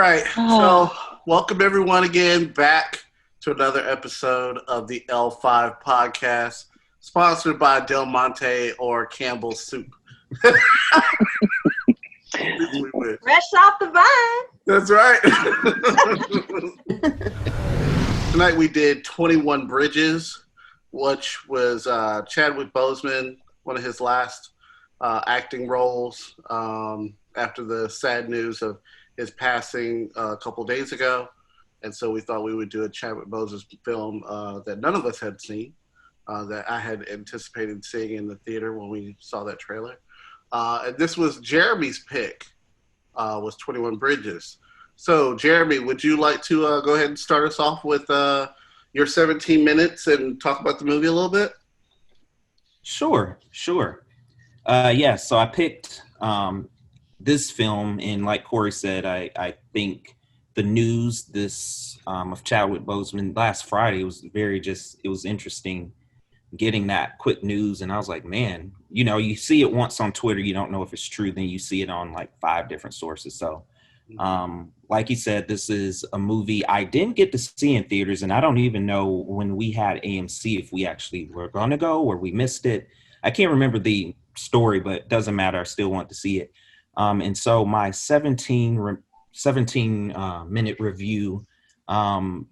right. So, welcome everyone again back to another episode of the L-5 podcast, sponsored by Del Monte or Campbell's Soup. Fresh off the vine. That's right. Tonight we did 21 Bridges, which was Chadwick Boseman, one of his last acting roles after the sad news of his passing a couple days ago. And so we thought we would do a Chadwick Boseman film that none of us had seen, that I had anticipated seeing in the theater when we saw that trailer. And this was Jeremy's pick, was 21 Bridges. So, Jeremy, would you like to go ahead and start us off with your 17 minutes and talk about the movie a little bit? Sure. So I picked this film, and like Corey said, I think the news of Chadwick Boseman last Friday was it was interesting getting that quick news. And I was like, man, you see it once on Twitter, you don't know if it's true, then you see it on like 5 different sources. So like he said, this is a movie I didn't get to see in theaters, and I don't even know when we had AMC if we actually were going to go or we missed it. I can't remember the story, but it doesn't matter. I still want to see it. And so my 17 minute review, I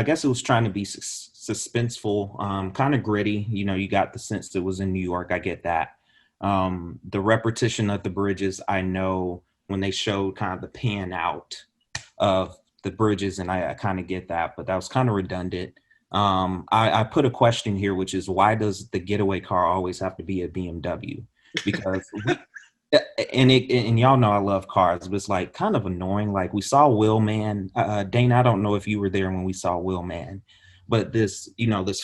guess it was trying to be suspenseful, kind of gritty. You got the sense it was in New York. I get that. The repetition of the bridges, I know when they showed kind of the pan out of the bridges, and I kind of get that, but that was kind of redundant. I put a question here, which is, why does the getaway car always have to be a BMW? Because and y'all know I love cars, but it's like kind of annoying. Like we saw Wheelman. Dana, I don't know if you were there when we saw Wheelman, but this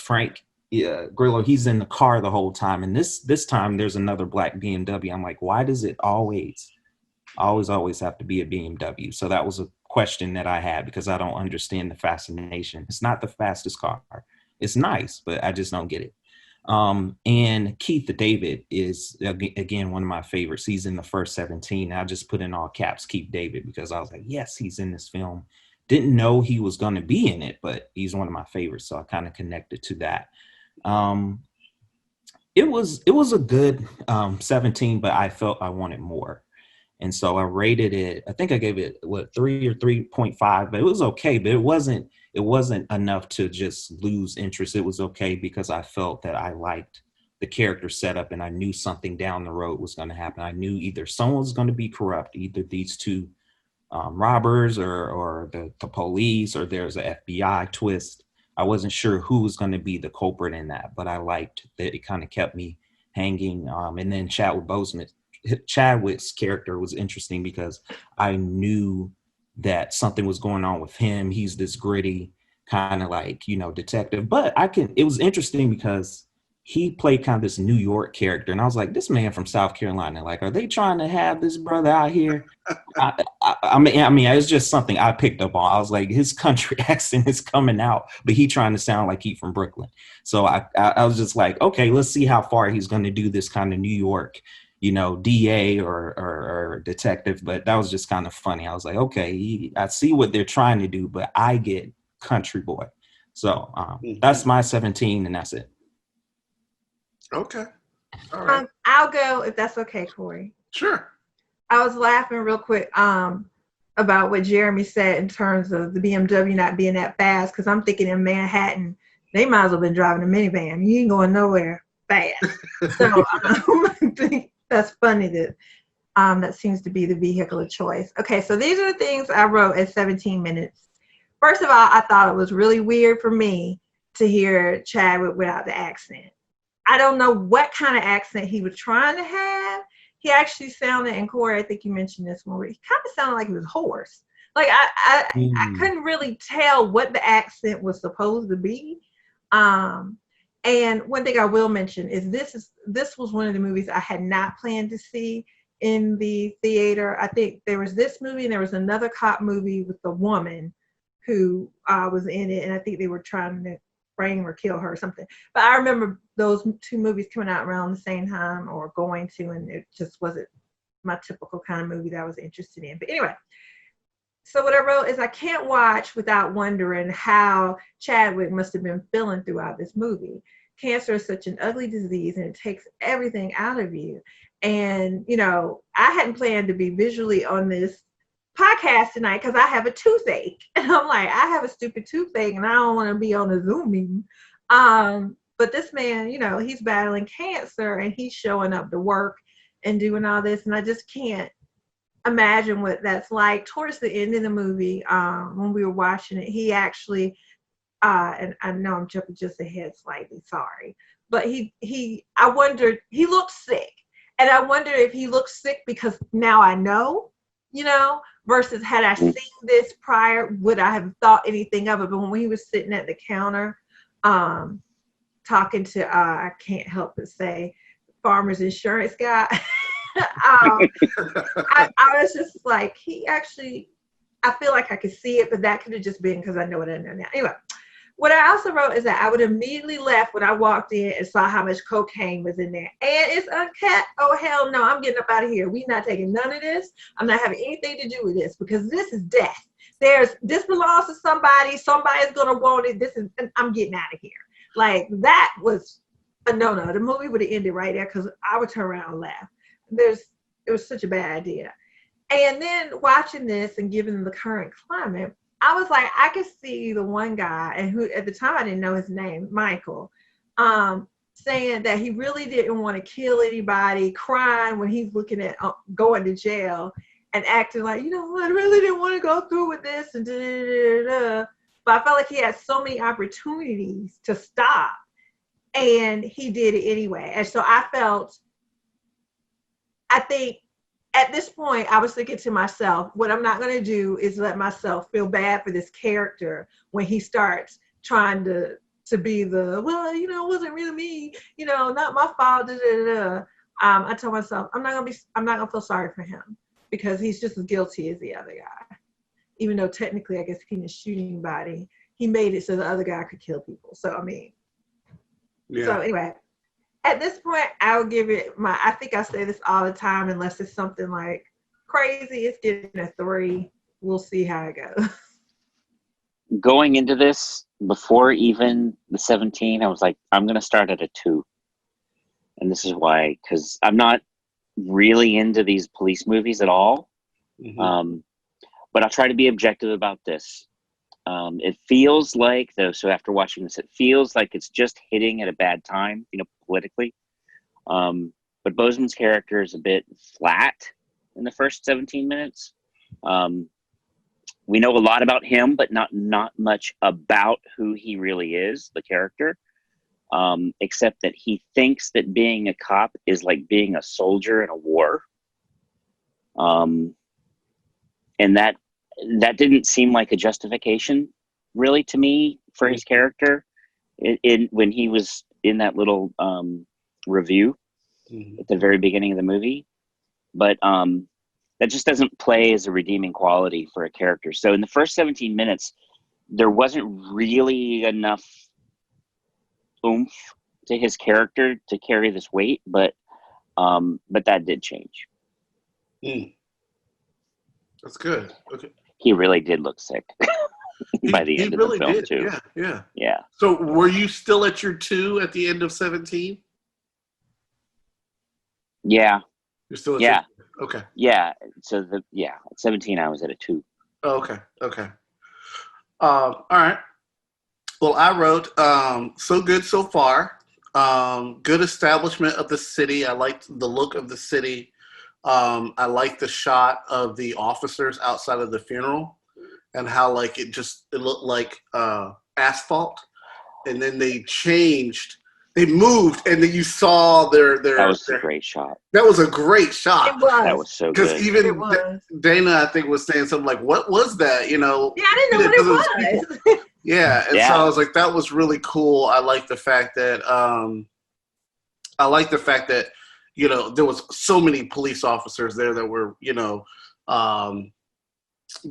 Frank Grillo, he's in the car the whole time. And this time there's another black BMW. I'm like, why does it always have to be a BMW? So that was a question that I had, because I don't understand the fascination. It's not the fastest car. It's nice, but I just don't get it. And Keith David is, again, one of my favorites. He's in the first 17. I just put in all caps Keith David because I was like, yes, he's in this film. Didn't know he was going to be in it, but he's one of my favorites. So I kind of connected to that. It was a good 17, but I felt I wanted more. And so I rated it, I think I gave it 3 or 3.5, but it was okay. But it wasn't enough to just lose interest. It was okay because I felt that I liked the character setup, and I knew something down the road was going to happen. I knew either someone was going to be corrupt, either these two robbers or the police, or there's an FBI twist. I wasn't sure who was going to be the culprit in that, but I liked that it kind of kept me hanging. And then Chadwick's character was interesting because I knew that something was going on with him. He's this gritty kind of like, detective, but it was interesting because he played kind of this New York character. And I was like, this man from South Carolina, like, are they trying to have this brother out here? I mean, it's just something I picked up on. I was like, his country accent is coming out, but he trying to sound like he from Brooklyn. So I was just like, okay, let's see how far he's going to do this kind of New York, DA or detective. But that was just kind of funny. I was like, okay, I see what they're trying to do, but I get country boy. So that's my 17, and that's it. Okay. All right. I'll go if that's okay, Corey. Sure. I was laughing real quick about what Jeremy said in terms of the BMW not being that fast, because I'm thinking in Manhattan, they might as well been driving a minivan. You ain't going nowhere fast. So I think that's funny that that seems to be the vehicle of choice. Okay, so these are the things I wrote at 17 minutes. First of all, I thought it was really weird for me to hear Chadwick without the accent. I don't know what kind of accent he was trying to have. He actually sounded, and Corey, I think you mentioned this one, where he kind of sounded like he was hoarse. Like I couldn't really tell what the accent was supposed to be. And one thing I will mention is this was one of the movies I had not planned to see in the theater. I think there was this movie and there was another cop movie with the woman who was in it, and I think they were trying to frame or kill her or something. But I remember those 2 movies coming out around the same time or going to, and it just wasn't my typical kind of movie that I was interested in. But anyway, So what I wrote is I can't watch without wondering how Chadwick must have been feeling throughout this movie. Cancer is such an ugly disease and it takes everything out of you. And, I hadn't planned to be visually on this podcast tonight because I have a toothache. And I'm like, I have a stupid toothache and I don't want to be on a Zoom meeting. But this man, he's battling cancer and he's showing up to work and doing all this. And I just can't imagine what that's like. Towards the end of the movie, when we were watching it, he actually, and I know I'm jumping just ahead slightly, sorry, but I wondered, he looked sick. And I wonder if he looked sick because now I know, versus had I seen this prior, would I have thought anything of it? But when he was sitting at the counter, talking to, I can't help but say, farmer's insurance guy, I was just like, I feel like I could see it, but that could have just been because I know what I know now. Anyway, what I also wrote is that I would immediately left when I walked in and saw how much cocaine was in there. And it's uncut. Oh, hell no, I'm getting up out of here. We're not taking none of this. I'm not having anything to do with this because this is death. This belongs to somebody. Somebody's going to want it. I'm getting out of here. Like, that was a no-no. The movie would have ended right there because I would turn around and laugh. It was such a bad idea. And then watching this and given the current climate, I was like, I could see the one guy, and who at the time I didn't know his name, Michael, saying that he really didn't want to kill anybody, crying when he's looking at going to jail and acting like, I really didn't want to go through with this and da-da-da-da-da. But I felt like he had so many opportunities to stop, and he did it anyway. And so I think at this point, I was thinking to myself, what I'm not going to do is let myself feel bad for this character when he starts trying to be it wasn't really me, not my fault. Da, da, da. I told myself, I'm not going to feel sorry for him because he's just as guilty as the other guy. Even though technically, I guess he didn't shoot anybody, he made it so the other guy could kill people. So, So anyway, at this point, I'll give it I think I say this all the time, unless it's something like crazy, it's getting a 3. We'll see how it goes. Going into this, before even the 17, I was like, I'm going to start at a 2. And this is why, because I'm not really into these police movies at all. Mm-hmm. But I'll try to be objective about this. It feels like, though, so after watching this, it feels like it's just hitting at a bad time, politically. But Boseman's character is a bit flat in the first 17 minutes. We know a lot about him, but not much about who he really is, the character, except that he thinks that being a cop is like being a soldier in a war. And that didn't seem like a justification, really, to me, for his character when he was in that little review at the very beginning of the movie. But that just doesn't play as a redeeming quality for a character. So in the first 17 minutes, there wasn't really enough oomph to his character to carry this weight, but that did change. That's good. Okay. He really did look sick by the end of the film, too. Yeah. So were you still at your 2 at the end of 17? Yeah. You're still at your 2? Okay. Yeah. So at 17, I was at a 2. Oh, okay. All right. Well, I wrote, so good so far. Good establishment of the city. I liked the look of the city. I like the shot of the officers outside of the funeral and how it looked like asphalt, and then they moved, and then you saw their. That was a great shot. That was a great shot. It was. That was so good. Because even Dana, I think, was saying something like, "What was that?" Yeah, I didn't know what it was. Yeah, and so I was like, "That was really cool." I like the fact that. There was so many police officers there that were,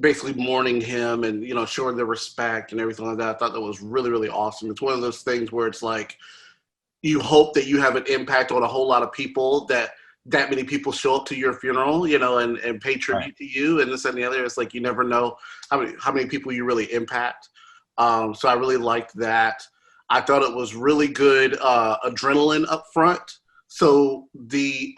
basically mourning him and, showing their respect and everything like that. I thought that was really, really awesome. It's one of those things where it's like, you hope that you have an impact on a whole lot of people that that many people show up to your funeral, and pay tribute to you and this and the other. It's like you never know how many people you really impact. So I really liked that. I thought it was really good adrenaline up front. So the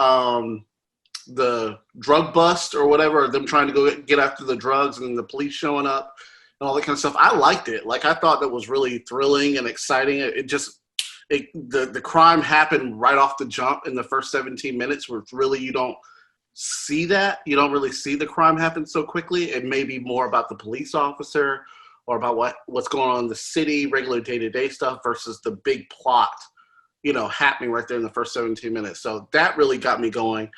drug bust or whatever, them trying to go get after the drugs and the police showing up and all that kind of stuff. I liked it. Like, I thought that was really thrilling and exciting. The crime happened right off the jump in the first 17 minutes, where really you don't see that. You don't really see the crime happen so quickly. It may be more about the police officer or about what's going on in the city, regular day-to-day stuff versus the big plot, happening right there in the first 17 minutes. So that really got me going.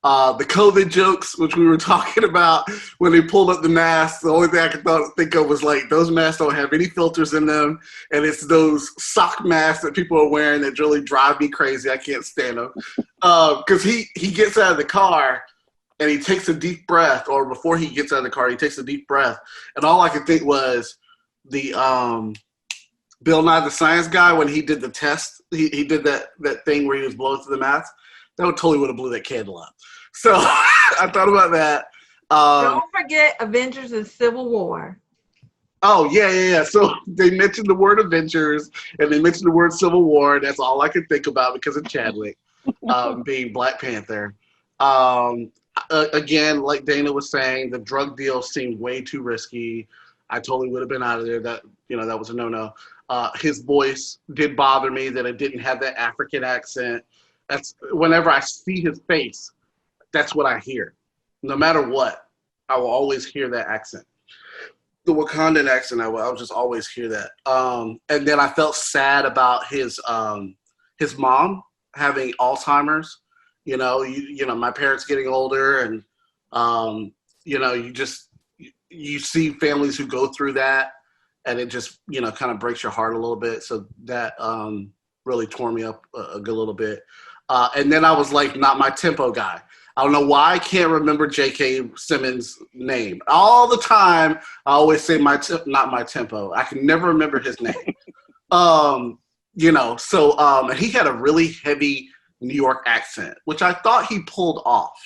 The COVID jokes, which we were talking about when they pulled up the masks, the only thing I could think of was like, those masks don't have any filters in them, and it's those sock masks that people are wearing that really drive me crazy. I can't stand them. Because he gets out of the car and he takes a deep breath, or before he gets out of the car, he takes a deep breath, and all I could think was the Bill Nye the Science Guy, when he did the test, he did that thing where he was blowing through the mask. That totally would have blew that candle up. So I thought about that. Don't forget Avengers and Civil War. Oh, yeah. So they mentioned the word Avengers and they mentioned the word Civil War. That's all I could think about because of Chadwick being Black Panther. Again, like Dana was saying, the drug deal seemed way too risky. I totally would have been out of there. That was a no-no. His voice did bother me, that it didn't have that African accent. That's whenever I see his face, that's what I hear. No matter what, I will always hear that accent. The Wakandan accent, I'll just always hear that. And then I felt sad about his mom having Alzheimer's. My parents getting older, and you see families who go through that, and it just kind of breaks your heart a little bit. So that really tore me up a good little bit. And then I was like, not my tempo guy. I don't know why I can't remember J.K. Simmons' name. All the time, I always say not my tempo. I can never remember his name. And he had a really heavy New York accent, which I thought he pulled off.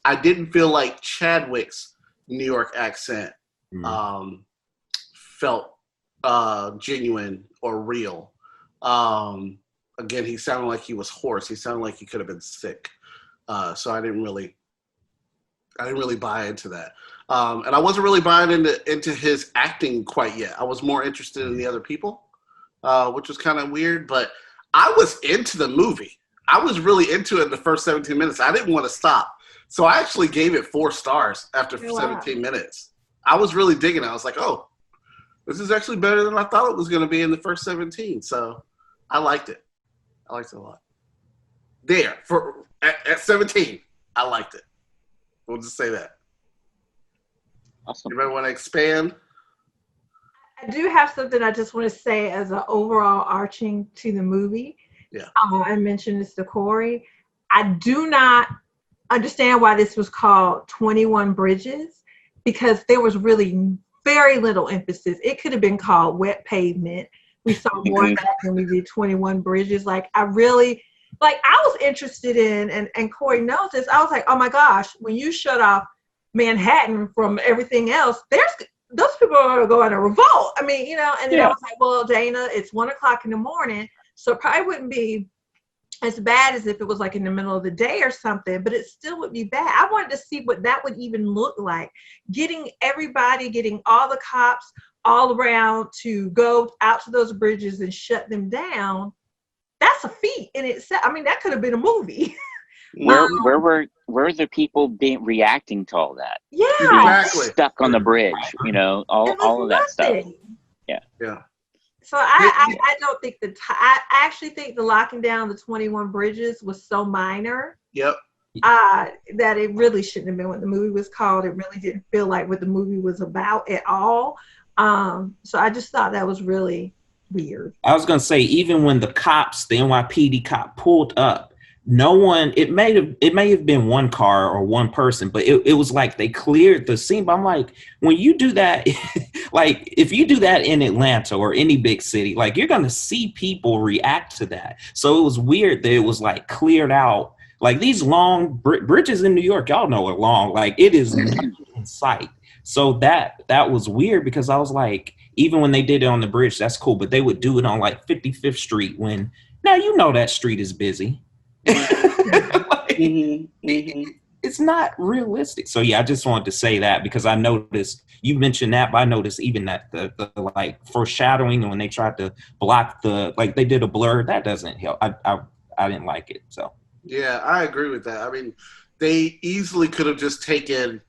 I didn't feel like Chadwick's New York accent felt genuine or real. Again, he sounded like he was hoarse. He sounded like he could have been sick. So I didn't really buy into that. And I wasn't really buying into his acting quite yet. I was more interested in the other people, which was kind of weird. But I was into the movie. I was really into it in the first 17 minutes. I didn't want to stop. So I actually gave it 4 stars after 17 minutes. I was really digging it. I was like, oh, this is actually better than I thought it was going to be in the first 17. So I liked it. I liked it a lot. At 17, I liked it. We'll just say that. Awesome. Anybody want to expand? I do have something I just want to say as an overall arching to the movie. Yeah. I mentioned this to Corey. I do not understand why this was called 21 Bridges, because there was really very little emphasis. It could have been called Wet Pavement. We saw more of that than we did 21 Bridges. I was interested in, and Corey knows this, I was like, oh my gosh, when you shut off Manhattan from everything else, those people are going to revolt. I mean, and then I was like, well, Dana, it's 1:00 in the morning, so it probably wouldn't be as bad as if it was like in the middle of the day or something, but it still would be bad. I wanted to see what that would even look like. Getting all the cops all around to go out to those bridges and shut them down, that's a feat in itself. I mean, that could have been a movie. Where were the people reacting to all that? Yeah, exactly. Stuck on the bridge, all of that stuff. Yeah. So I don't think I actually think the locking down the 21 bridges was so minor. Yep. That it really shouldn't have been what the movie was called. It really didn't feel like what the movie was about at all. So I just thought that was really weird. I was going to say, even when the NYPD cop pulled up, no one, it may have been one car or one person, but it was like they cleared the scene. But I'm like, when you do that, like if you do that in Atlanta or any big city, like you're going to see people react to that. So it was weird that it was like cleared out Like these long bridges in New York, y'all know are long. Like it is not in sight. So that was weird because I was like, even when they did it on the bridge, that's cool. But they would do it on like 55th Street when now you know that street is busy. Like, it's not realistic. So yeah, I just wanted to say that because I noticed you mentioned that, but I noticed even that the like foreshadowing and when they tried to block the like they did a blur, that doesn't help. I didn't like it. So yeah, I agree with that. I mean, they easily could have just taken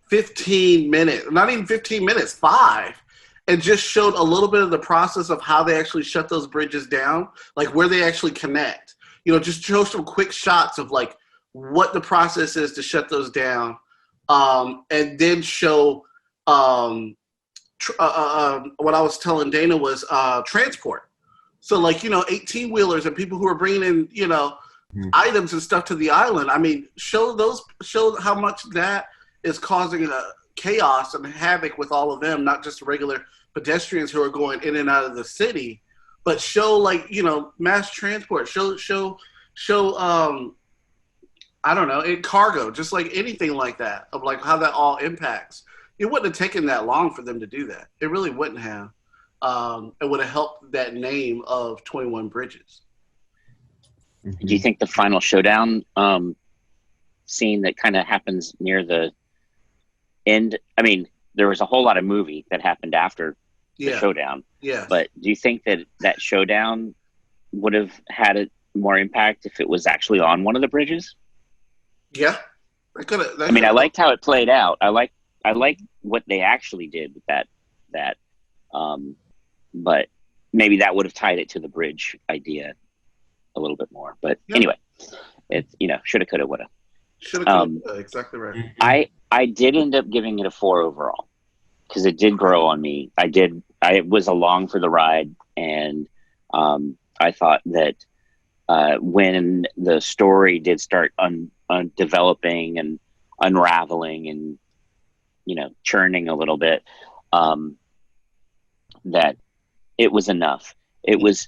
15 minutes, not even 15 minutes, 5, and just showed a little bit of the process of how they actually shut those bridges down, like where they actually connect. You know, just show some quick shots of like what the process is to shut those down, and then show what I was telling Dana was transport. So like, you know, 18-wheelers and people who are bringing in, you know, items and stuff to the island. I mean, show how much that is causing chaos and havoc with all of them, not just regular pedestrians who are going in and out of the city, but show like, you know, mass transport, show I don't know, in cargo, just like anything like that, of like how that all impacts. It wouldn't have taken that long for them to do that. It really wouldn't have. It would have helped that name of 21 Bridges. Do you think the final showdown scene that kind of happens near the end? I mean, there was a whole lot of movie that happened after the showdown. Yeah. But do you think that showdown would have had more impact if it was actually on one of the bridges? Yeah. I mean, I liked how it played out. I like what they actually did with that. But maybe that would have tied it to the bridge idea a little bit more. But anyway, it's, you know, shoulda, coulda, woulda. Exactly right. I did end up giving it a 4 overall because it did grow on me. I was along for the ride, and I thought that when the story did start developing and unraveling and, you know, churning a little bit, that it was enough. It was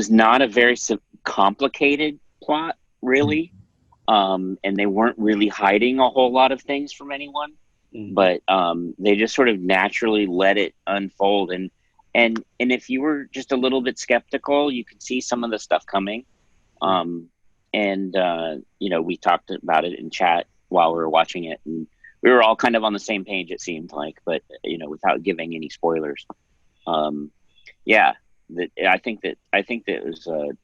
not a very complicated plot, really. And they weren't really hiding a whole lot of things from anyone, but they just sort of naturally let it unfold. And if you were just a little bit skeptical, you could see some of the stuff coming. You know, we talked about it in chat while we were watching it, and we were all kind of on the same page, it seemed like, but, you know, without giving any spoilers. I think that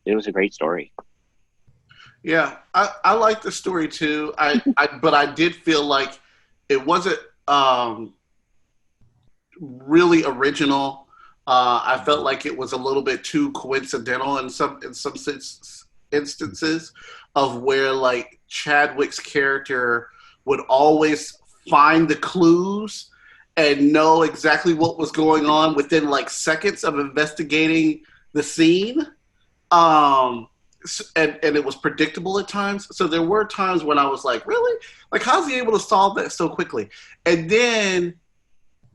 it was a great story. Yeah, I like the story too. But I did feel like it wasn't really original. I felt like it was a little bit too coincidental in some instances of where like Chadwick's character would always find the clues and know exactly what was going on within like seconds of investigating the scene. And it was predictable at times. So there were times when I was like, really? Like, how's he able to solve that so quickly? And then,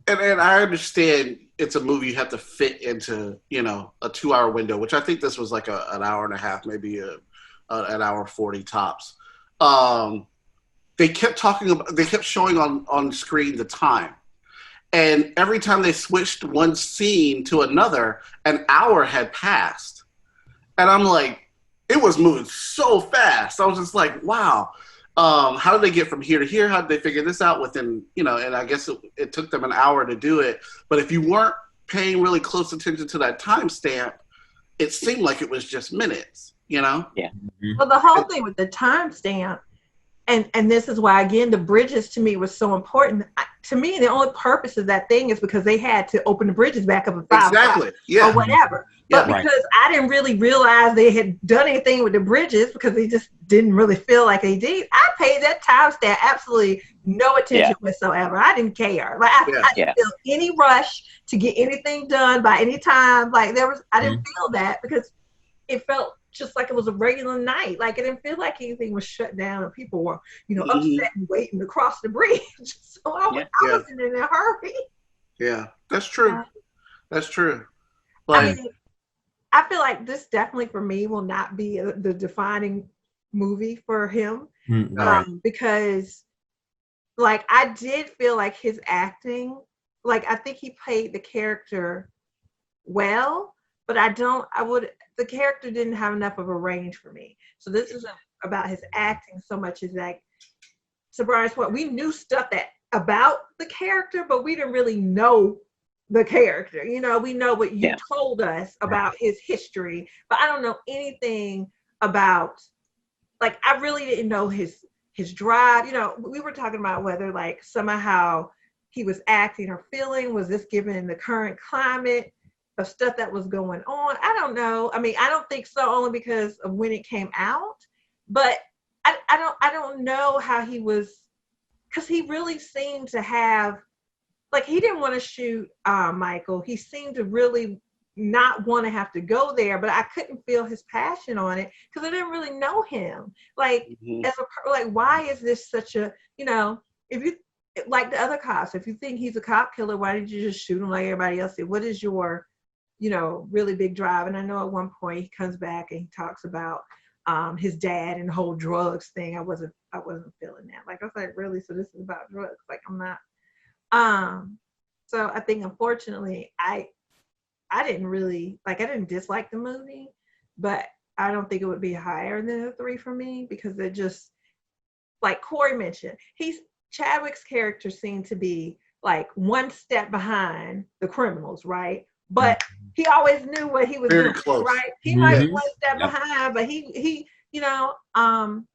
and I understand it's a movie you have to fit into, you know, a 2-hour window, which I think this was like an hour and a half, maybe an hour 40 tops. They kept showing on screen the time. And every time they switched one scene to another, an hour had passed. And I'm like, it was moving so fast. I was just like, wow, how did they get from here to here? How did they figure this out within, you know, and I guess it took them an hour to do it. But if you weren't paying really close attention to that timestamp, it seemed like it was just minutes, you know? Yeah. Well, the whole thing with the timestamp, and this is why, again, the bridges to me was so important. To me, the only purpose of that thing is because they had to open the bridges back up at 5 o'clock or whatever. But because I didn't really realize they had done anything with the bridges because they just didn't really feel like they did, I paid that timestamp absolutely no attention whatsoever. I didn't care. Like I didn't feel any rush to get anything done by any time. Like I didn't feel that because it felt just like it was a regular night. Like it didn't feel like anything was shut down and people were, you know, upset and waiting to cross the bridge. So I wasn't in a hurry. Yeah, that's true. That's true. Like, I feel like this definitely for me will not be the defining movie for him, Right. because like I did feel like his acting, like I think he played the character well, but the character didn't have enough of a range for me. So this isn't about his acting so much as like, to Brian's point, we knew stuff that about the character, but we didn't really know the character. You know, we know what you Yeah. told us about his history, but I don't know anything about, like, I really didn't know his drive. You know, we were talking about whether like somehow he was acting or feeling, was this given the current climate of stuff that was going on? I don't know. I mean, I don't think so, only because of when it came out. But I don't know how he was, because he really seemed to have, like, he didn't want to shoot Michael. He seemed to really not want to have to go there, but I couldn't feel his passion on it because I didn't really know him. Like, like, why is this such a, you know, if you, like the other cops, if you think he's a cop killer, why did you just shoot him like everybody else did? What is your, you know, really big drive? And I know at one point he comes back and he talks about his dad and the whole drugs thing. I wasn't feeling that. Like, I was like, really? So this is about drugs? Like, I'm not. So I think, unfortunately, I didn't really, like, I didn't dislike the movie, but I don't think it would be higher than a 3 for me, because it just, like Corey mentioned, Chadwick's character seemed to be like one step behind the criminals, right? But he always knew what he was Very doing, close. right? He might be one step behind, but he, you know, and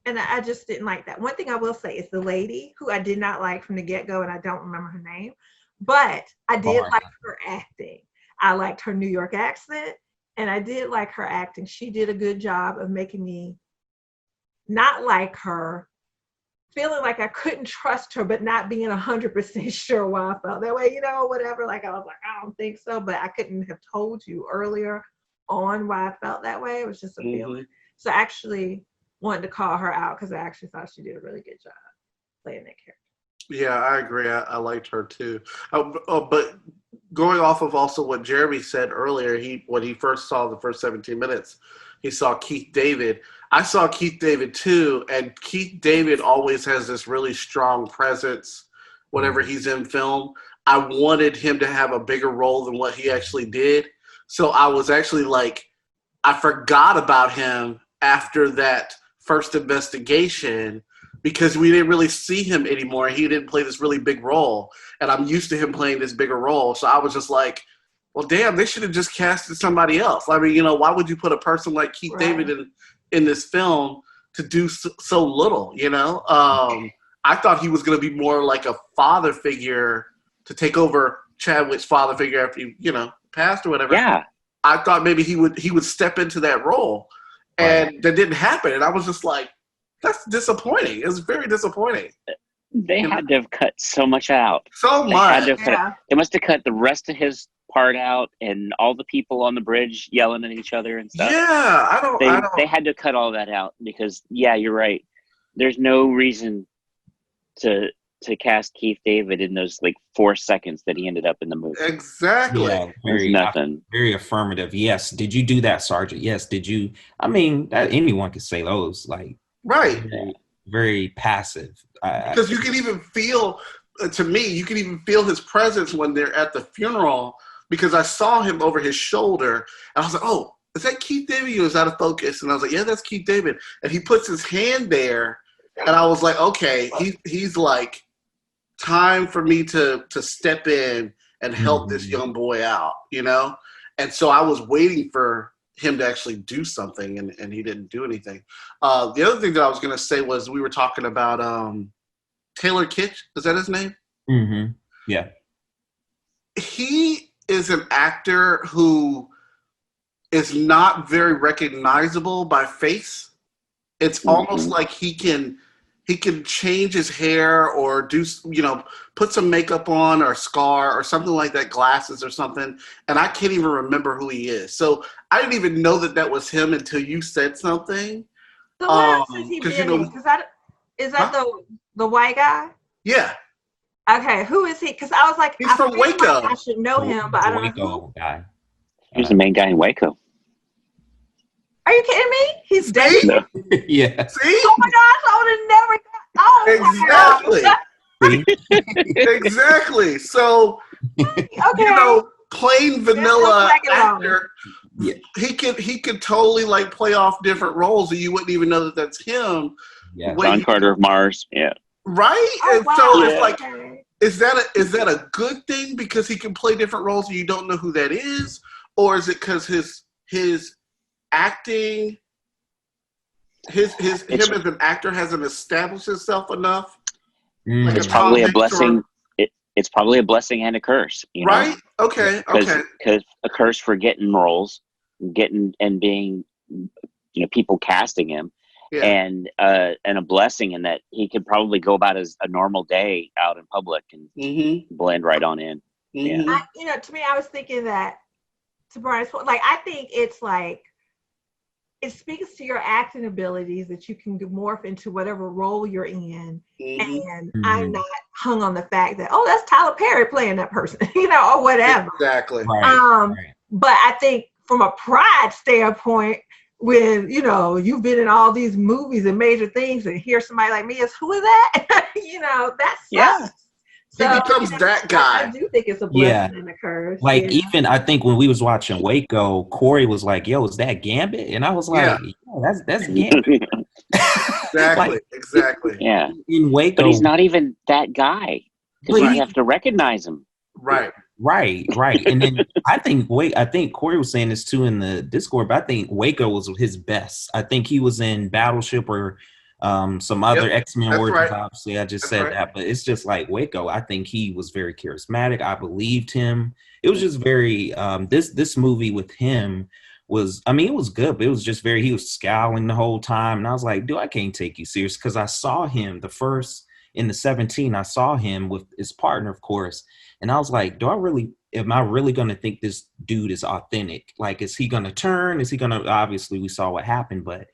I just didn't like that. One thing I will say is the lady, who I did not like from the get-go, and I don't remember her name, but I did like her acting. I liked her New York accent, and I did like her acting. She did a good job of making me not like her, feeling like I couldn't trust her, but not being 100% sure why I felt that way, you know, whatever. Like, I was like, I don't think so, but I couldn't have told you earlier on why I felt that way. It was just a feeling. So I actually wanted to call her out because I actually thought she did a really good job playing that character. Yeah, I agree. I liked her too. But going off of also what Jeremy said earlier, when he first saw the first 17 minutes, he saw Keith David. I saw Keith David too, and Keith David always has this really strong presence whenever he's in film. I wanted him to have a bigger role than what he actually did. So I was actually like, I forgot about him after that first investigation, because we didn't really see him anymore. He didn't play this really big role, and I'm used to him playing this bigger role. So I was just like, well, damn, they should have just casted somebody else. I mean, you know, why would you put a person like Keith David in this film to do so little, you know? I thought he was going to be more like a father figure to take over Chadwick's father figure after he, you know, passed or whatever. Yeah. I thought maybe he would step into that role, and that didn't happen. And I was just like, that's disappointing. It was very disappointing. They had to have cut so much out. So much. They must have cut the rest of his part out, and all the people on the bridge yelling at each other and stuff. Yeah, I don't. They had to cut all that out because, yeah, you're right. There's no reason to cast Keith David in those like 4 seconds that he ended up in the movie. Exactly. Yeah, There's nothing. Very affirmative. Yes. Did you do that, Sergeant? Yes. Did you? I mean, anyone could say those. Like, right. Very passive. Because you can even feel, to me, you can even feel his presence when they're at the funeral, because I saw him over his shoulder, and I was like, oh, is that Keith David? He was out of focus. And I was like, yeah, that's Keith David. And he puts his hand there, and I was like, okay, he's like, time for me to step in and help this young boy out, you know? And so I was waiting for him to actually do something, and he didn't do anything. The other thing that I was going to say was, we were talking about Taylor Kitsch. Is that his name? Mm-hmm. Yeah. He is an actor who is not very recognizable by face. It's almost like he can change his hair or do, you know, put some makeup on or scar or something like that, glasses or something, and I can't even remember who he is. So I didn't even know that was him until you said something. So what else has he been in? Is that the white guy? Yeah. Okay, who is he? Because I was like, he's from Waco. I should know him, but I don't know who. Guy. He was the main guy in Waco. Are you kidding me? He's dead. No. Yeah. See? Oh my gosh, I would have never. Exactly. Exactly. So, Okay. you know, plain vanilla Let's go back actor, Yeah. he could totally like play off different roles and you wouldn't even know that that's him. Yeah. When John Carter of Mars. Yeah. right? Oh, And wow. so it's like, Okay. is that a good thing because he can play different roles and you don't know who that is? Or is it because his acting him as an actor hasn't established himself enough? Like It's a probably a Tom Hanks blessing. It's probably a blessing and a curse. You know? right? Okay. Okay. Because a curse for getting roles, getting and being, people casting him, Yeah. and a blessing in that he could probably go about as a normal day out in public and blend right on in. Mhm. Yeah. To me, I was thinking that, to Brian's point, like, I think it's like, it speaks to your acting abilities that you can morph into whatever role you're in. And I'm not hung on the fact that, oh, that's Tyler Perry playing that person, or whatever. Exactly. Right. But I think from a pride standpoint, when, you've been in all these movies and major things and hear somebody like me is, who is that? That sucks. Yeah. He becomes that guy. I do think it's a blessing and a curse. Like, even I think when we was watching Waco, Corey was like, "Yo, is that Gambit?" And I was like, "Yeah, that's Gambit." Exactly. Exactly. Yeah. In Waco, But he's not even that guy because you have to recognize him. Right. Right. And then I think Corey was saying this too in the Discord, but I think Waco was his best. I think he was in Battleship or some other X-Men words. Right. Obviously, I just said that, but it's just like Waco. I think he was very charismatic. I believed him. It was just very this movie with him was, it was good, but it was just he was scowling the whole time, and I was like, dude, I can't take you serious, because I saw him in the 17. I saw him with his partner, of course, and I was like, am I really going to think this dude is authentic? Like, is he going to turn? Is he going to? Obviously, we saw what happened, but.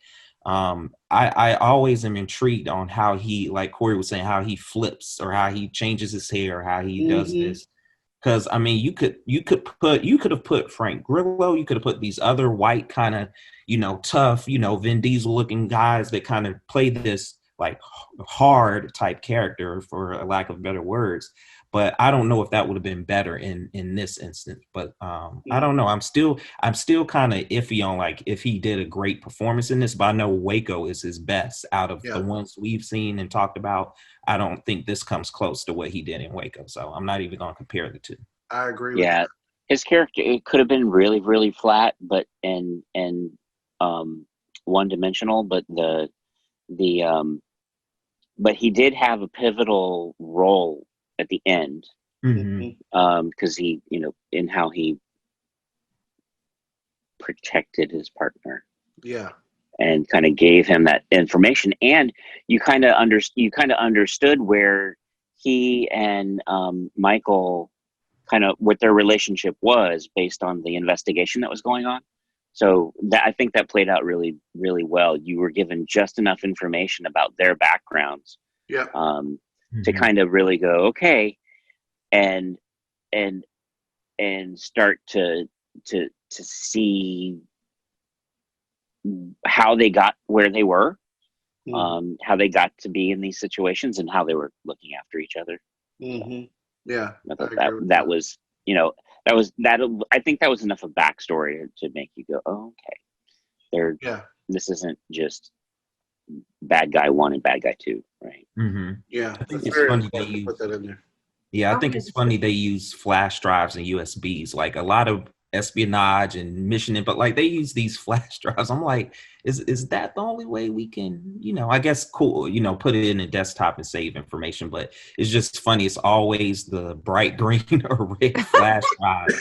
I always am intrigued on how he, like Corey was saying, how he flips or how he changes his hair, how he does this. Because you could have put Frank Grillo, you could have put these other white kind of, tough, Vin Diesel looking guys that kind of play this like hard type character, for a lack of better words. But I don't know if that would have been better in this instance. But I don't know. I'm still kind of iffy on like if he did a great performance in this. But I know Waco is his best out of the ones we've seen and talked about. I don't think this comes close to what he did in Waco. So I'm not even going to compare the two. I agree with that. His character, it could have been really, really flat, but and one dimensional. But but he did have a pivotal role at the end, because he, in how he protected his partner, and kind of gave him that information, and you kind of understood where he and Michael, kind of what their relationship was based on the investigation that was going on. So I think that played out really, really well. You were given just enough information about their backgrounds, to kind of really go, okay, and start to see how they got where they were, how they got to be in these situations, and how they were looking after each other. Yeah, I thought that was, I think that was enough of backstory to make you go, oh, okay, this isn't just bad guy 1 and bad guy 2, right? Yeah, I think it's funny that you put that in there. Yeah, I think it's funny they use flash drives and USBs. Like a lot of espionage and mission, but like they use these flash drives. I'm like, is that the only way we can, I guess put it in a desktop and save information, but it's just funny. It's always the bright green or red flash drive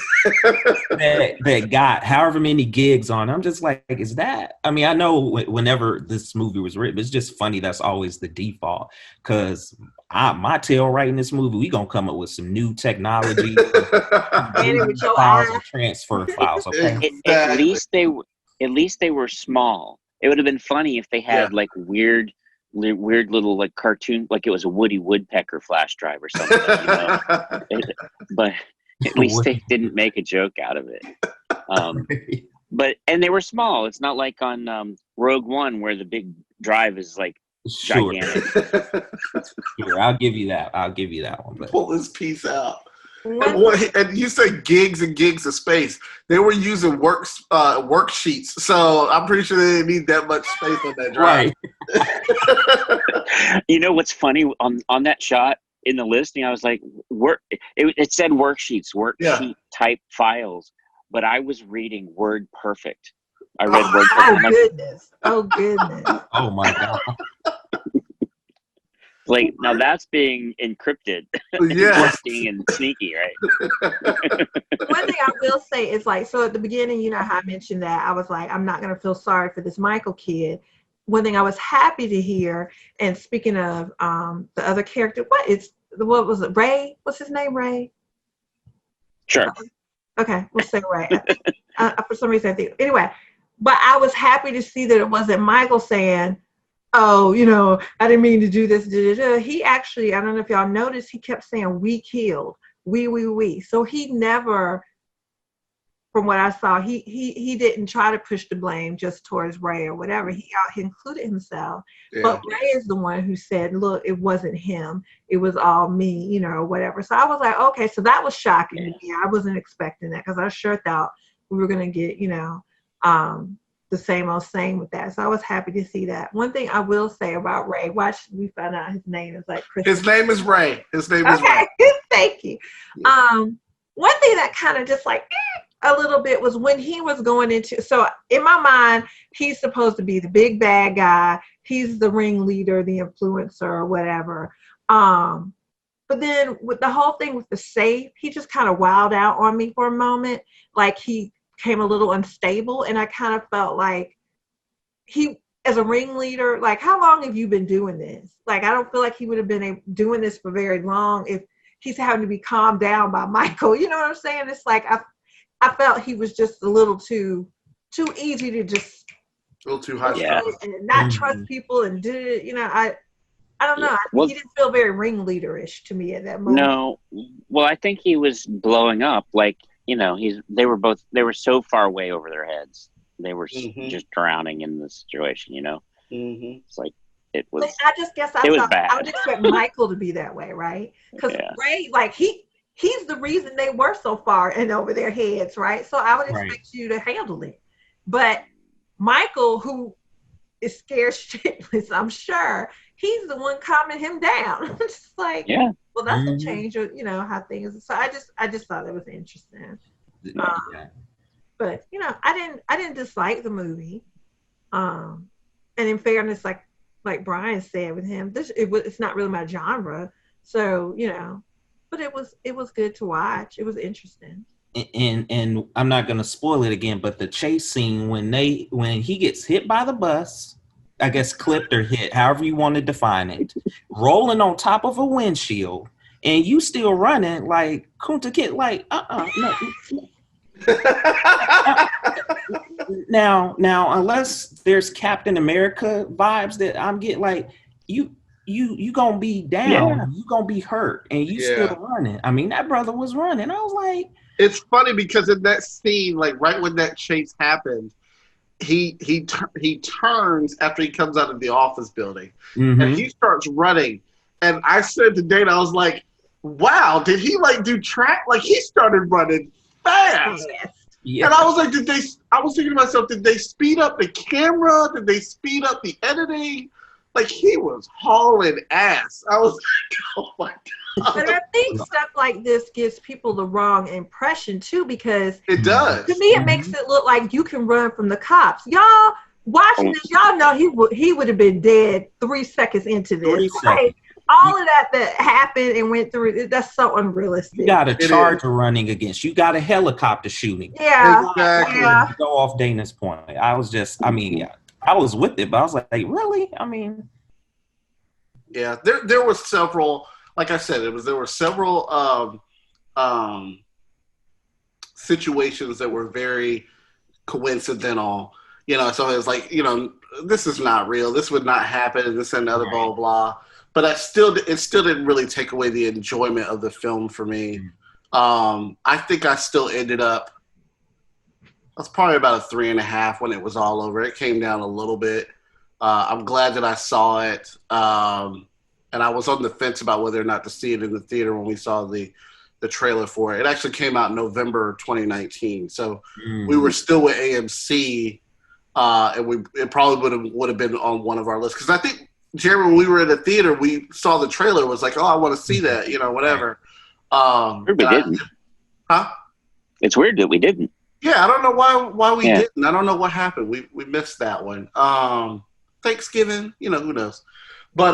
that got however many gigs on. I'm just like, is that, I know whenever this movie was written, it's just funny. That's always the default, because my tail right in this movie, we gonna come up with some new technology, files and transfer files. Okay, at least they were small. It would have been funny if they had like weird little like cartoon, like it was a Woody Woodpecker flash drive or something. But at least they didn't make a joke out of it. And they were small. It's not like on Rogue One where the big drive is like gigantic. Sure, I'll give you that. I'll give you that one. But pull this piece out. And you said gigs and gigs of space. They were using worksheets, so I'm pretty sure they didn't need that much space on that drive. Right. You know what's funny on that shot in the listing? I was like, it said worksheet type files, but I was reading Word Perfect. I read Word Perfect. Oh goodness! Oh my God! Like, now that's being encrypted. Yes. And sneaky, right? One thing I will say is, like, so at the beginning, you know how I mentioned that I was like, I'm not going to feel sorry for this Michael kid. One thing I was happy to hear, and speaking of the other character, what was it, Ray? What's his name, Ray? Sure. Okay, we'll say Ray. For some reason, I think. Anyway, but I was happy to see that it wasn't Michael saying, oh, you know, I didn't mean to do this. He actually, I don't know if y'all noticed, he kept saying, we killed, we. So he never, from what I saw, he didn't try to push the blame just towards Ray or whatever. He included himself. Yeah. But Ray is the one who said, look, it wasn't him. It was all me, you know, or whatever. So I was like, okay, so that was shocking to me. I wasn't expecting that because I sure thought we were going to get, you know, the same old same with that. So I was happy to see that. One thing I will say about Ray, we found out his name is like Chris. His name is Ray. Is Ray. Thank you. Yeah. One thing that kind of just like a little bit was when he was going into, so in my mind, he's supposed to be the big bad guy. He's the ringleader, the influencer or whatever. But then with the whole thing with the safe, he just kind of wowed out on me for a moment. Like he came a little unstable, and I kind of felt like he, as a ringleader, like, how long have you been doing this? Like, I don't feel like he would have been doing this for very long if he's having to be calmed down by Michael. You know what I'm saying? It's like I felt he was just a little too easy to just a little too high and not trust people and you know, I don't know. Well, he didn't feel very ringleaderish to me at that moment. No, well, I think he was blowing up. Like, you know, they were so far away over their heads. They were just drowning in the situation, you know? Mm-hmm. It's like, it was. I just guess I would expect Michael to be that way, right? Because Ray, like, he's the reason they were so far and over their heads, right? So I would expect you to handle it. But Michael, who is scared shitless, I'm sure, he's the one calming him down. It's like, well, that's a change of, you know, how things. So I just thought it was interesting. But you know, I didn't dislike the movie. And in fairness, like Brian said with him, it's not really my genre. So you know, but it was good to watch. It was interesting. And I'm not gonna spoil it again, but the chase scene when he gets hit by the bus, I guess clipped or hit, however you want to define it, rolling on top of a windshield, and you still running like Kunta Kid, like no. Now, unless there's Captain America vibes that I'm getting, like you gonna be down, you gonna be hurt, and you still running. I mean, that brother was running. I was like, it's funny because in that scene, like right when that chase happened, he turns after he comes out of the office building, and he starts running. And I said to Dana, I was like, wow, did he like do track? Like he started running fast. Yeah. And I was like, I was thinking to myself, did they speed up the camera? Did they speed up the editing? Like he was hauling ass. I was like, oh my God. But I think stuff like this gives people the wrong impression too, because it does. To me, it makes it look like you can run from the cops. Y'all watching this, y'all know he would have been dead 3 seconds into this. Right? All of that happened and went through, that's so unrealistic. You got a charger running against you. Got a helicopter shooting. Yeah. Exactly. Yeah. Go off Dana's point. I was with it, but I was like, really? I mean. Yeah, there were several, like I said, there were several situations that were very coincidental. You know, so it was like, you know, this is not real. This would not happen, and this and other blah, blah, blah. But it still didn't really take away the enjoyment of the film for me. I think I still ended up was probably about a 3.5 when it was all over. It came down a little bit. I'm glad that I saw it. And I was on the fence about whether or not to see it in the theater when we saw the trailer for it. It actually came out in November 2019. So we were still with AMC, and it probably would have been on one of our lists. Because I think, Jeremy, when we were in the theater, we saw the trailer. It was like, oh, I want to see that, whatever. We didn't. Huh? It's weird that we didn't. Yeah, I don't know why we didn't. I don't know what happened. We missed that one. Thanksgiving, who knows? But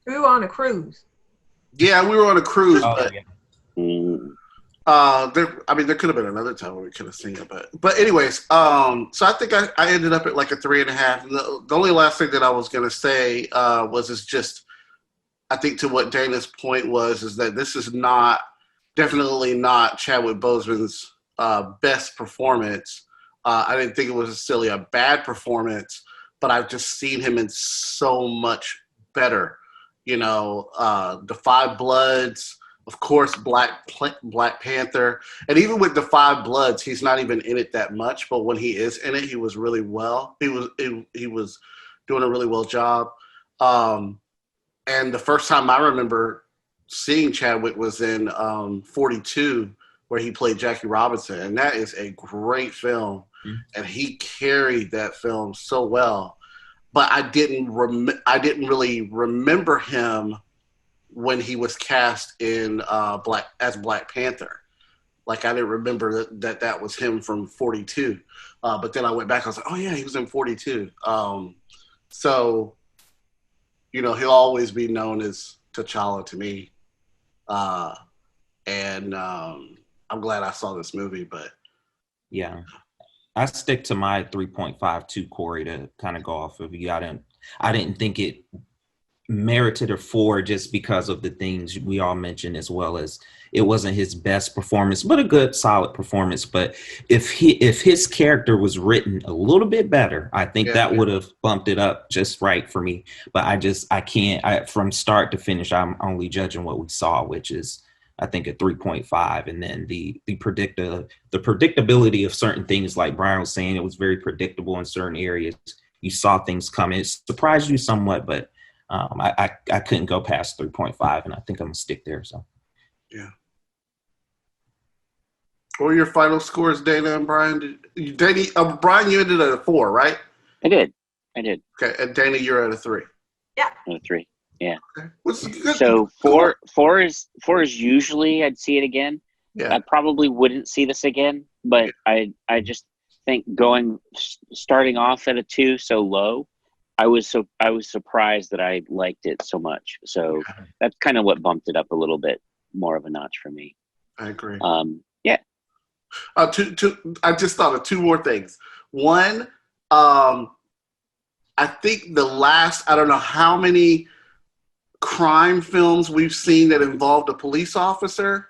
we were on a cruise. Yeah, we were on a cruise, but yeah. there could have been another time when we could have seen it, but anyways, so I think I ended up at like a 3.5. The only last thing that I was gonna say was just I think to what Dana's point is that this is definitely not Chadwick Boseman's best performance. I didn't think it was necessarily a bad performance, but I've just seen him in so much better. The Five Bloods, of course, Black Panther, and even with the Five Bloods, he's not even in it that much. But when he is in it, he was really well. He was doing a really well job. And the first time I remember seeing Chadwick was in 42, where he played Jackie Robinson, and that is a great film, and he carried that film so well. But I didn't really remember him when he was cast in Black Panther. Like, I didn't remember that was him from 42. But then I went back, I was like, oh yeah, he was in 42. So, he'll always be known as T'Challa to me. And I'm glad I saw this movie, but. Yeah. I stick to my 3.52, Corey, to kind of go off of you. I didn't think it merited a 4 just because of the things we all mentioned, as well as it wasn't his best performance, but a good, solid performance. But if his character was written a little bit better, I think that would have bumped it up just right for me. But I can't from start to finish, I'm only judging what we saw, which is, I think, a 3.5. And then the predictability of certain things, like Brian was saying, it was very predictable in certain areas. You saw things coming. It surprised you somewhat, but I couldn't go past 3.5, and I think I'm gonna stick there. So, yeah. What were your final scores, Dana and Brian? Brian, you ended at a 4, right? I did. Okay, and Dana, you're at a 3. Yeah. A 3. Yeah. Okay. So four is usually I'd see it again. Yeah. I probably wouldn't see this again, but I just think starting off at a 2 so low, I was surprised that I liked it so much. So that's kind of what bumped it up a little bit more of a notch for me. I agree. Yeah. I just thought of 2 more things. One, I think the last, I don't know how many crime films we've seen that involved a police officer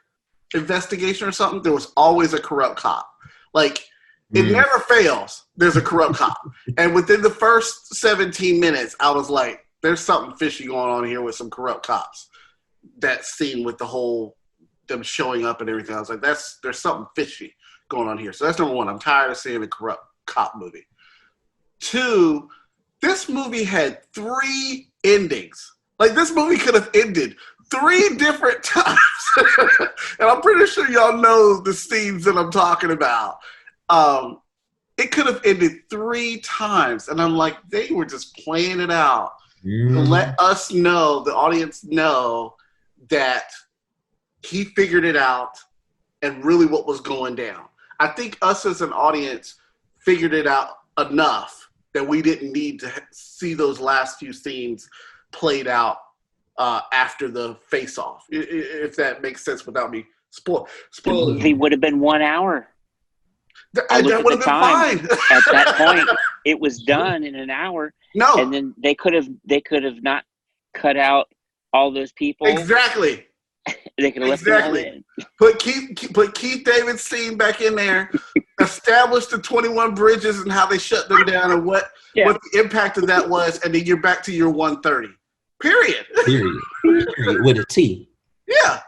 investigation or something, there was always a corrupt cop. Like, it never fails. There's a corrupt cop. And within the first 17 minutes, I was like, there's something fishy going on here with some corrupt cops. That scene with the whole, them showing up and everything, I was like, there's something fishy going on here. So that's number 1. I'm tired of seeing a corrupt cop movie. 2, this movie had 3 endings. Like, this movie could have ended 3 different times. And I'm pretty sure y'all know the scenes that I'm talking about. It could have ended 3 times. And I'm like, they were just playing it out to let us know, the audience know, that he figured it out and really what was going down. I think us as an audience figured it out enough that we didn't need to see those last few scenes played out after the face-off, if that makes sense without me spoiling. The movie would have been 1 hour. That would have been fine. At that point, it was done in an hour. No, and then they could have not cut out all those people. Exactly. They could have left them all in. Put Keith David's scene back in there. Establish the 21 bridges and how they shut them down and what the impact of that was, and then you're back to your 130. Period. Period. With a T. Yeah,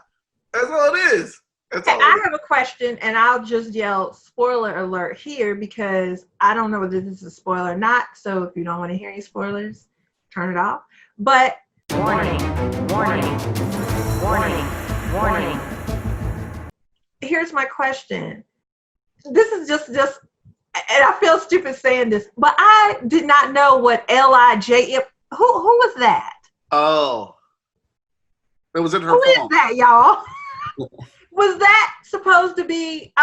that's all it is. That's Okay, all. I have a question, and I'll just yell spoiler alert here because I don't know whether this is a spoiler or not. So if you don't want to hear any spoilers, turn it off. But Warning, warning, warning, warning. here's my question. This is just, and I feel stupid saying this, but I did not know what L-I-J-M. Who was that? Oh, it was in her Who is phone. that, y'all? Was that supposed to be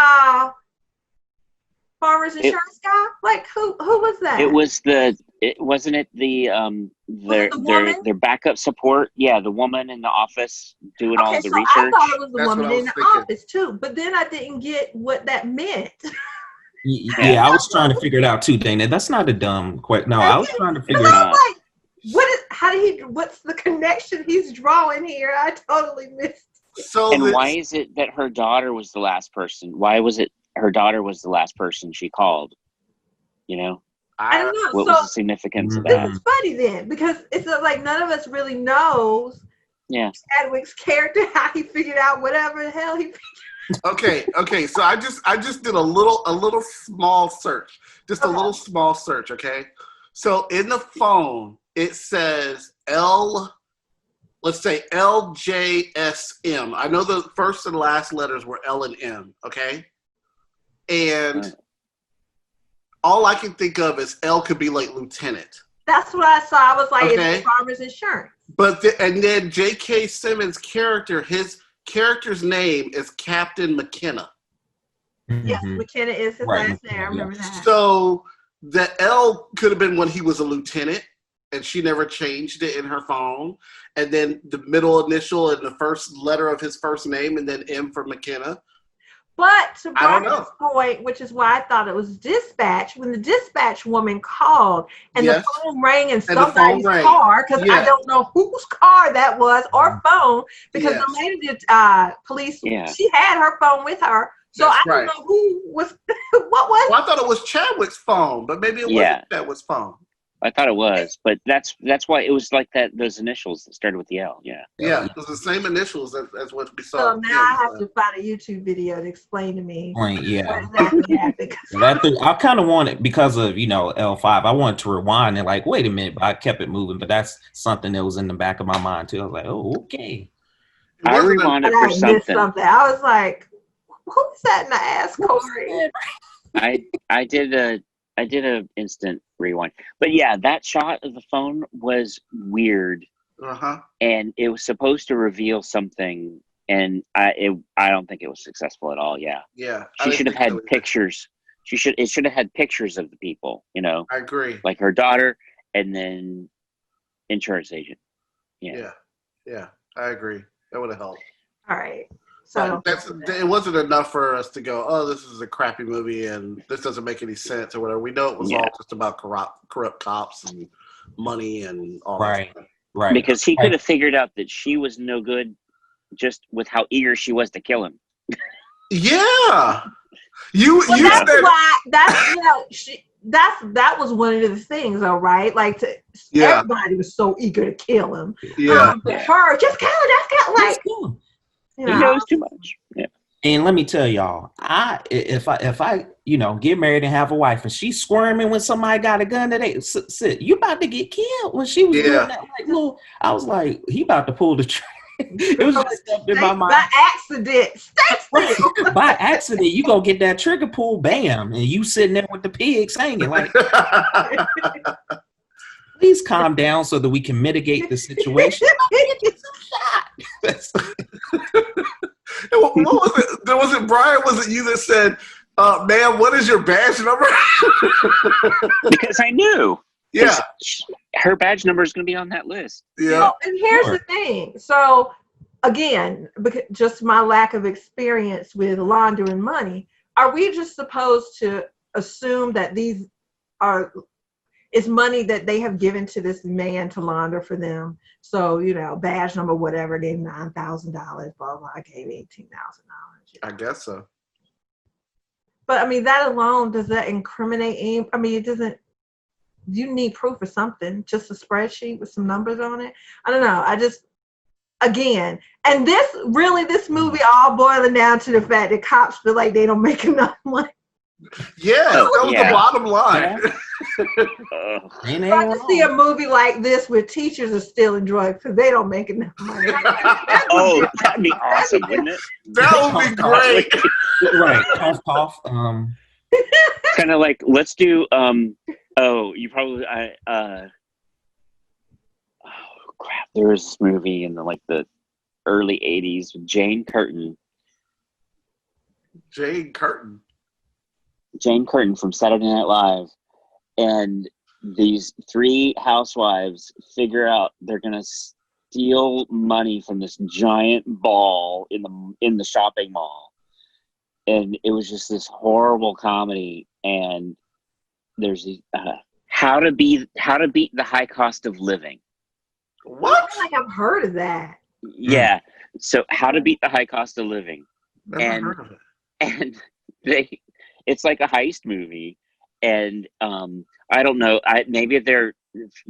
Farmers Insurance guy? Like who was that? It was wasn't it the their backup support? Yeah, the woman in the office doing all the so research. I thought it was the That's woman what I in was the thinking. office too, but then I didn't get what that meant. Yeah, I was trying to figure it out too, Dana. That's not a dumb question. No, I was trying to figure it I out. was like, what's the connection he's drawing here? I totally missed. So And why is it that her daughter was the last person? Why was it her daughter was the last person she called? You know, I don't know. what was the significance of that? This is funny then, because it's like none of us really knows Chadwick's character, how he figured out whatever the hell he Okay. So I just did a little small search. Just a little small search, okay? So in the phone, it says let's say LJSM. I know the first and last letters were L and M, okay? And all I can think of is L could be like lieutenant. That's what I saw. I was like, Okay. it's Farmers Insurance. But and then J.K. Simmons' character, his character's name is Captain McKenna. Yes, McKenna is his last name. I remember that. So the L could have been when he was a lieutenant, and she never changed it in her phone. And then the middle initial and the first letter of his first name, and then M for McKenna. But to I don't Barbara's know. point, which is why I thought it was dispatch, when the dispatch woman called and Yes. the phone rang in And the phone somebody's rang. car, because I Yes. don't know whose car that was or phone, because Yes. the lady did police, Yeah. she had her phone with her. So That's I don't right. know who was, what was Well, I thought it was Chadwick's phone, but maybe it wasn't Chadwick's phone. I thought it was, but that's why it was like that. Those initials that started with the L. Yeah. Yeah, it was the same initials as what we saw. So now I have to find a YouTube video to explain to me Point, yeah. what exactly happened. I kind of wanted, because of, L5, I wanted to rewind and like, wait a minute, but I kept it moving. But that's something that was in the back of my mind too. I was like, oh, okay. I rewinded for something. I was like, who's that in the ass, Corey? I did a instant rewind, but yeah, that shot of the phone was weird, and it was supposed to reveal something, and I don't think it was successful at all. Yeah, she should have had pictures. It should have had pictures of the people. I agree. Like her daughter, and then insurance agent. Yeah, I agree. That would have helped. All right. So it wasn't enough for us to go, oh, this is a crappy movie and this doesn't make any sense or whatever. We know it was all just about corrupt cops and money and all that stuff. Right. Because he could have figured out that she was no good just with how eager she was to kill him. Yeah. That was one of the things, though, right? Like everybody was so eager to kill him. Yeah. But her, just kill him, like He knows too much. Yeah. And let me tell y'all, if I get married and have a wife and she's squirming when somebody got a gun today, sit, you about to get killed. When she was doing that, I was like, he about to pull the trigger. It was just stuff in my mind. By accident. By accident, you go get that trigger pull, bam, and you sitting there with the pigs hanging. Like, please calm down so that we can mitigate the situation. What was it? Was it Brian? Was it you that said, "Man, what is your badge number?" Because I knew. Yeah, her badge number is going to be on that list. Yeah. And here's the thing. So again, because just my lack of experience with laundering money, are we just supposed to assume that these is money that they have given to this man to launder for them? So, badge number, whatever, gave $9,000, blah, blah, I gave $18,000. I guess so. But I mean, that alone, does that incriminate any? I mean, it doesn't. You need proof or something, just a spreadsheet with some numbers on it. I don't know. I again. And this movie all boiling down to the fact that cops feel like they don't make enough money. Yes, that was the bottom line. Ain't I just see a movie like this where teachers are stealing drugs because they don't make enough money. Oh, that'd be awesome, wouldn't it? That would be great. Right. Cough. Kind of like, let's do. You probably. Oh crap! There was this movie in the early '80s with Jane Curtin. Jane Curtin from Saturday Night Live, and these three housewives figure out they're gonna steal money from this giant ball in the shopping mall, and it was just this horrible comedy. And there's how to beat the high cost of living. What? I feel like I've heard of that. Yeah. So how to beat the high cost of living. Never heard of it. And it's like a heist movie, and I don't know, maybe they're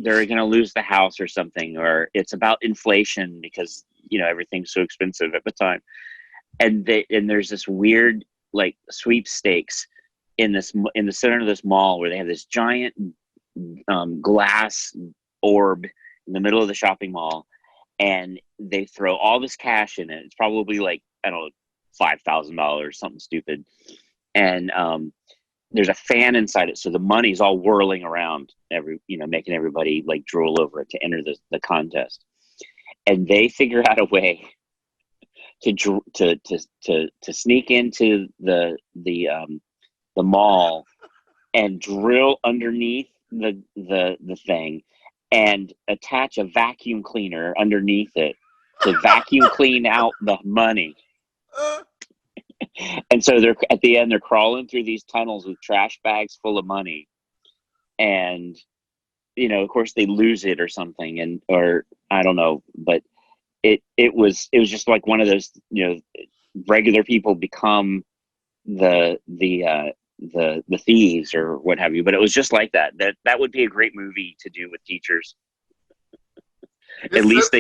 gonna lose the house or something, or it's about inflation because everything's so expensive at the time, and there's this weird like sweepstakes in the center of this mall where they have this giant glass orb in the middle of the shopping mall, and they throw all this cash in it. It's probably like, I don't know, $5,000, something stupid, and there's a fan inside it, so the money's all whirling around, making everybody like drool over it to enter the contest. And they figure out a way to sneak into the mall and drill underneath the thing and attach a vacuum cleaner underneath it to vacuum clean out the money. And so at the end they're crawling through these tunnels with trash bags full of money, and of course they lose it or something, or I don't know, but it was just like one of those, regular people become the thieves or what have you. But it was just like that would be a great movie to do with teachers. At least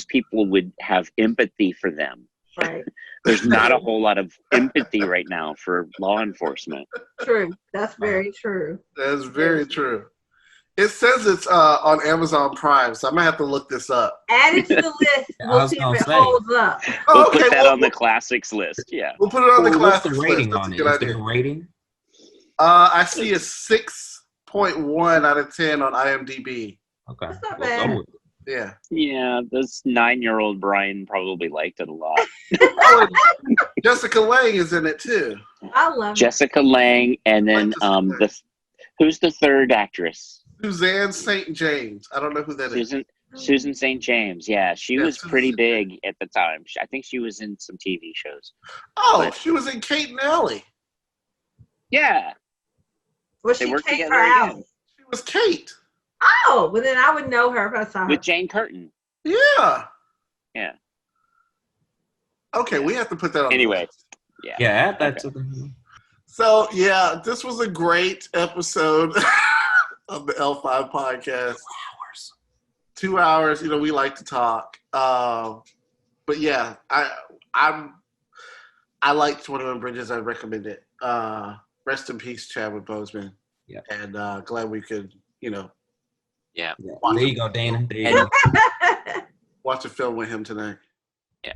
people would have empathy for them. Right. There's not a whole lot of empathy right now for law enforcement. True. That's very true. That's very true. It says it's on Amazon Prime, so I'm gonna have to look this up. Add it to the list. We'll see if it holds up. We'll put that on the classics list. Yeah. We'll put it on the What's the classics rating list. on it? Is there a rating? I see a 6.1 out of 10 on IMDb. Okay. That's not bad. Yeah. Yeah, this 9-year-old Brian probably liked it a lot. Jessica Lange is in it too. I love Jessica Lange, and then who's the third actress? Suzanne St. James. I don't know who that is. Susan St. James. Yeah, she was pretty big at the time. I think she was in some TV shows. Oh, she was in Kate and Allie. Yeah. Was they she worked Kate together or again. Allie? She was Kate. Oh, well then I would know her if I saw her. With Jane Curtin. Yeah. Yeah. Okay, we have to put that on. Anyway. The Yeah, add that to the... So, yeah, this was a great episode of the L-5 podcast. 2 hours. We like to talk. But yeah, I like 21 Bridges. I recommend it. Rest in peace, Chadwick Boseman. Yeah. And glad we could, Yeah. There you go, Dana. There you go. watch a film with him tonight. Yeah.